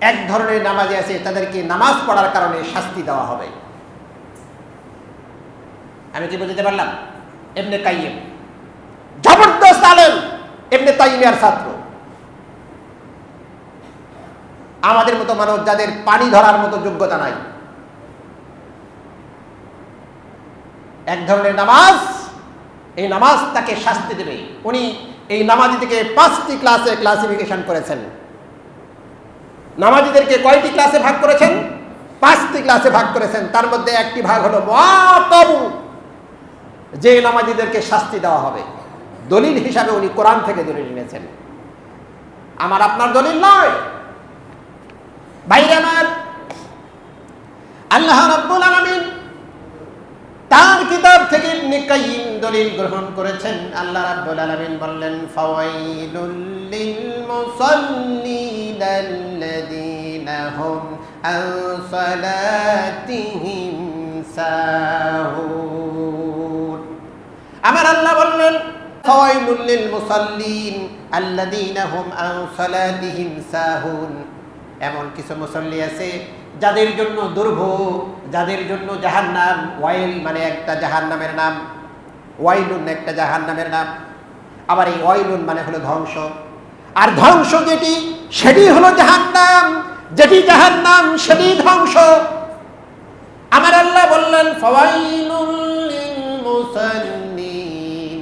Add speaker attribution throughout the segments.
Speaker 1: এক ধরনের নামাজি আছে, তাদেরকে নামাজ পড়ার কারণে শাস্তি দেওয়া হবে। আমি কি বুঝতে পারলাম? ইবনে কাইয়িম জবরদস্ত আলেম, ইবনে তাইমিয়ার ছাত্র। আমাদের মতো মানুষ যাদের পানি ধরার মতো যোগ্যতা নাই, এক ধরনের নামাজ, এই নামাজ তাকে শাস্তি দেবে। উনি এই নামাজিদেরকে 5টি ক্লাসে ক্লাসিফিকেশন করেছেন। নামাজিদেরকে কয়টি ক্লাসে ভাগ করেছেন? 5টি ক্লাসে ভাগ করেছেন। তার মধ্যে একটি ভাগ হলো মুআকাবু, যে নামাজিদেরকে শাস্তি দেওয়া হবে। দলিল হিসাবে উনি কোরআন থেকে দলিল এনেছেন, আমার আপনার দলিল নয়। ভাইরা আমার, আল্লাহ রাব্বুল আলামিন তার কিতাব থেকে ইবনে কাইয়িম দলিল গ্রহণ করেছেন। আল্লাহ রাব্বুল আলামিন বললেন, ফাওয়াইলুল লিল মুসাল্লিন আল্লাযীনা হুম আন সালাতিহিম সাহুন। আমার আল্লাহ বললেন, ফাওয়াইলুল লিল মুসাল্লিন আল্লাযীনা হুম আন সালাতিহিম সাহুন। এমন কিছু মুসল্লি আছে যাদের জন্য দুর্ভোগ, যাদের জন্য জাহান্নাম। ওয়াইল মানে একটা জাহান্নামের নাম, ওয়াইলুন একটা জাহান্নামের নাম। আবার এই ওয়াইলুন মানে হলো ধ্বংস, আর ধ্বংস যেটি সেটি হলো জাহান্নাম, যেটি জাহান্নাম সেটি ধ্বংস। আমার আল্লাহ বললেন, ফাওয়াইলুল লিল মুসাল্লিন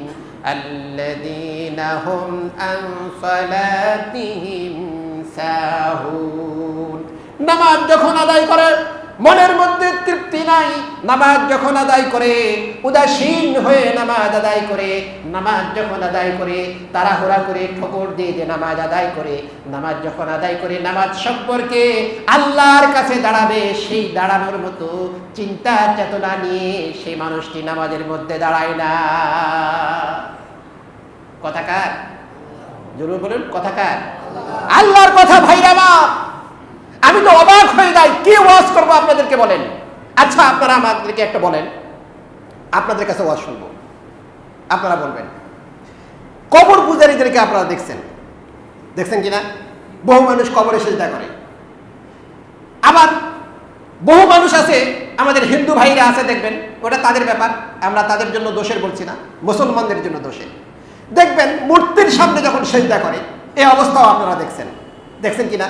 Speaker 1: আল্লাযীনা হুম আন সালাতিহিম সাহুন। নামাজ যখন আদায় করে মনের মধ্যে তৃপ্তি নাই, নামাজ যখন আদায় করে উদাসীন হয়ে নামাজ আদায় করে, নামাজ যখন আদায় করে তাড়াহুড়া করে ঠোকর দিয়ে যে নামাজ আদায় করে, নামাজ যখন আদায় করে নামাজ সম্পর্কে আল্লাহর কাছে দাঁড়াবে, সেই দাঁড়ানোর মতো চিন্তা চেতনা নিয়ে সেই মানুষটি নামাজের মধ্যে দাঁড়ায় না। কথাকার জরুর বলুন, কথাকার আল্লাহর কথা। ভাইরা আমার, আমি তো অবাক হয়ে যাই, কি ওয়াজ করবো আপনাদেরকে বলেন। আচ্ছা আপনারা আমাদেরকে একটা বলেন, আপনাদের কাছে ওয়াজ শুনবো, আপনারা বলবেন। কবর পূজারীদেরকে আপনারা দেখছেন কিনা? বহু মানুষ কবরে সিজদা করে। আবার বহু মানুষ আছে, আমাদের হিন্দু ভাইরা আছে, দেখবেন ওটা তাদের ব্যাপার, আমরা তাদের জন্য দোষের বলছি না, মুসলমানদের জন্য দোষের। দেখবেন মূর্তির সামনে যখন সিজদা করে, এই অবস্থাও আপনারা দেখছেন কিনা?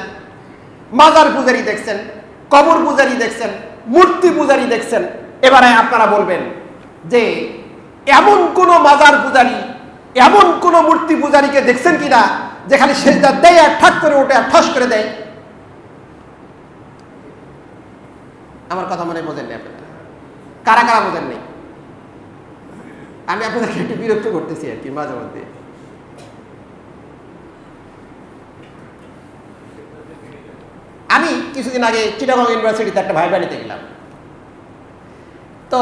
Speaker 1: মাজার পূজারী দেখছেন, কবর পূজারী দেখছেন, মূর্তি পূজারী দেখছেন। এবারে আপনারা বলবেন যে এমন কোন মাজার পূজারী, এমন কোন মূর্তি পূজারীকে দেখছেন কিনা যেখানে সিজদা দেয় আর ঠাক করে ওঠে আর ঠাস করে দেয়? আমার কথা মনে বোঝেন না আপনারা? কারা কারা বোঝেন নেই? আমি আপনাদেরকে একটু বিরক্ত করতেছি আর কি মাঝে মধ্যে। আমি কিছুদিন আগে চিটাগং ইউনিভার্সিটিতে একটা ভাইবা নিতে গেলাম, তো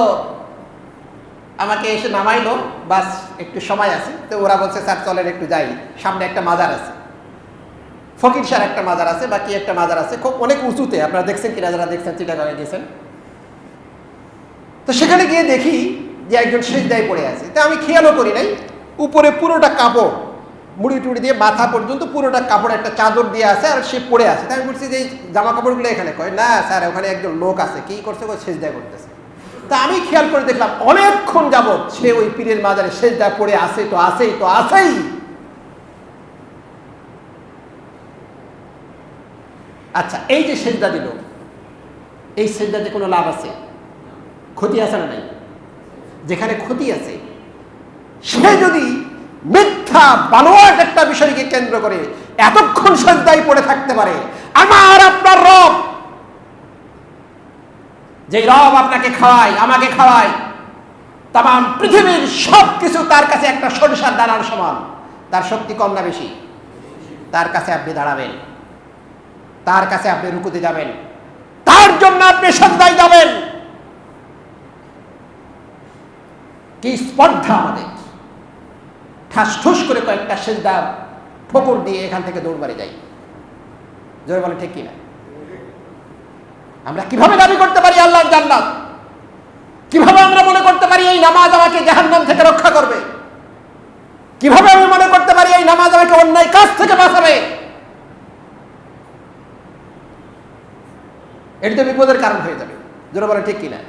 Speaker 1: আমাকে এসে নামাইলো, বাস একটু সময় আছে, তো ওরা বলছে স্যার চলেন একটু যাই, সামনে একটা মাজার আছে, ফকির শাহ একটা মাজার আছে, বাকি একটা মাজার আছে, খুব অনেক উঁচুতে। আপনারা দেখছেন কিনা, যারা দেখছেন চিটাগংয়ে গেছেন, তো সেখানে গিয়ে দেখি যে একজন সিজদায় পড়ে আছে। তো আমি খেয়ালও করি নাই, উপরে পুরোটা কাপড়, মুড়ি টুড়ি দিয়ে মাথা পর্যন্ত পুরোটা কাপড়, একটা চাদর দিয়ে আছে, আর সে পড়ে আছে। তাই আমি বলছি যে জামা কাপড়গুলো এখানে, কয় না স্যার ওখানে একজন লোক আছে, কি করছে, সিজদা করতেছে। তা আমি খেয়াল করে দেখলাম অনেকক্ষণ যাবৎ সে ওই পীরের মাজারে সিজদা পড়ে আছে, তো আছেই। আচ্ছা, এই যে সিজদা দিল, এই সিজদাতে কোনো লাভ আছে? ক্ষতি আছে না নাই? যেখানে ক্ষতি আছে, সে যদি মিথ্যা বানোয়াট একটা বিষয়কে কেন্দ্র করে এতক্ষণ সিজদায় পড়ে থাকতে পারে, আমার আপনার রব, যে রব আপনাকে খাওয়ায়, আমাকে খাওয়ায়, তাম পৃথিবীর সব কিছু তার কাছে একটা সরিষার দানার সমান, তার শক্তি কম না বেশি? তার কাছে আপনি দাঁড়াবেন, তার কাছে আপনি রুকুতে যাবেন, তার জন্য আপনি সিজদায় যাবেন। কি স্পর্ধা আমাদের! ঠাস ঠুস করে কয়েকটা সিজদা ঠোকর দিয়ে এখান থেকে দৌড় মারে যাই। জোরে বলে ঠিক কিনা? আমরা কিভাবে দাবি করতে পারি আল্লাহর জান্নাত? কিভাবে আমরা মনে করতে পারি এই নামাজ আমাকে জাহান্নাম থেকে রক্ষা করবে? কিভাবে আমি মনে করতে পারি এই নামাজ আমাকে অন্যায় কাজ থেকে বাঁচাবে? এটি তো বিপদের কারণ হয়ে যাবে। জোরে বলেন ঠিক কিনা?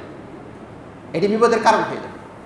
Speaker 1: এটি বিপদের কারণ হয়ে যাবে।